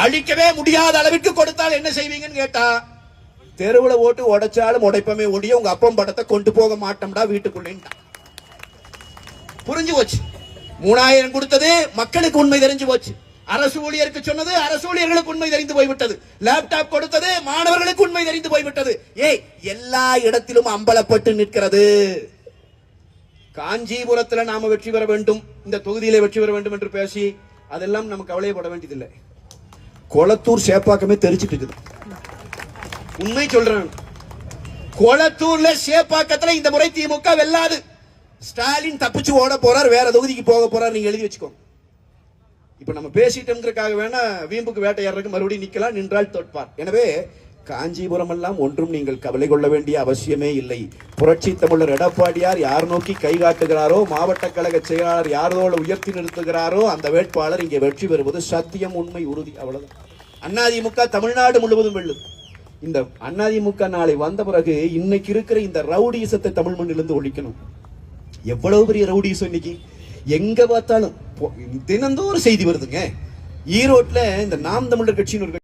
அழிக்கவே முடியாத அளவிற்கு கொடுத்தால் என்ன செய்வீங்கன்னு கேட்டா, தெருவுல ஓட்டு உடைச்சாலும் உடைப்பமே ஒடிய உங்க அப்பம் படத்தை கொண்டு போக மாட்டோம்டா வீட்டுக்குள்ள. புரிஞ்சு போச்சு. 3000 கொடுத்தது மக்களுக்கு உண்மை தெரிஞ்சு போச்சு. அரசு ஊழியருக்கு சொன்னது அரசு ஊழியர்களுக்கு உண்மை தெரிந்து போய்விட்டது. லேப்டாப் கொடுத்தது மாணவர்களுக்கு உண்மை தெரிந்து போய்விட்டது. எல்லா இடத்திலும் அம்பலப்பட்டு நிற்கிறது. காஞ்சிபுரத்துல நாம வெற்றி பெற வேண்டும், இந்த தொகுதியில வெற்றி பெற வேண்டும் என்று பேசி அதெல்லாம் நமக்கு கவலைப்பட வேண்டியதில்லை. கொளத்தூர் சேப்பாக்கமே தெரிச்சிட்டு இருக்குது. உண்மை சொல்றேன், கொளத்தூர்ல சேப்பாக்கத்துல இந்த முறை திமுக வெல்லாது. ஸ்டாலின் தப்பிச்சு ஓட போறார், வேற தொகுதிக்கு போக போறார். நீங்க எழுதி வச்சுக்கோங்க. இப்ப நம்ம பேசிட்டோம்ங்கிறதுக்காக வேணா வீம்புக்கு வேட்டையாடுறதுக்கு மறுபடியும் நிக்கலாம், நின்றால் தோற்பார். எனவே காஞ்சிபுரம் எல்லாம் ஒன்றும் நீங்கள் கவலை கொள்ள வேண்டிய அவசியமே இல்லை. புரட்சி தமிழர் எடப்பாடியார் யார் நோக்கி கை காட்டுகிறாரோ, மாவட்ட கழக செயலாளர் யாரோட உயர்த்தி நிறுத்துகிறாரோ அந்த வேட்பாளர் இங்கே வெற்றி பெறுவது சத்தியம், உண்மை, உறுதி. அவ்வளவுதான். அதிமுக தமிழ்நாடு முழுவதும் வெல்லும். இந்த அதிமுக நாளை வந்த பிறகு இன்னைக்கு இருக்கிற இந்த ரவுடிசத்தை தமிழ் மண்ணிலிருந்து ஒழிக்கணும். எவ்வளவு பெரிய ரவுடிசம் இன்னைக்கு எங்க பார்த்தாலும் தினந்தோறும் செய்தி வருதுங்க. ஈரோட்ல இந்த நாம் தமிழர் கட்சின்னு ஒரு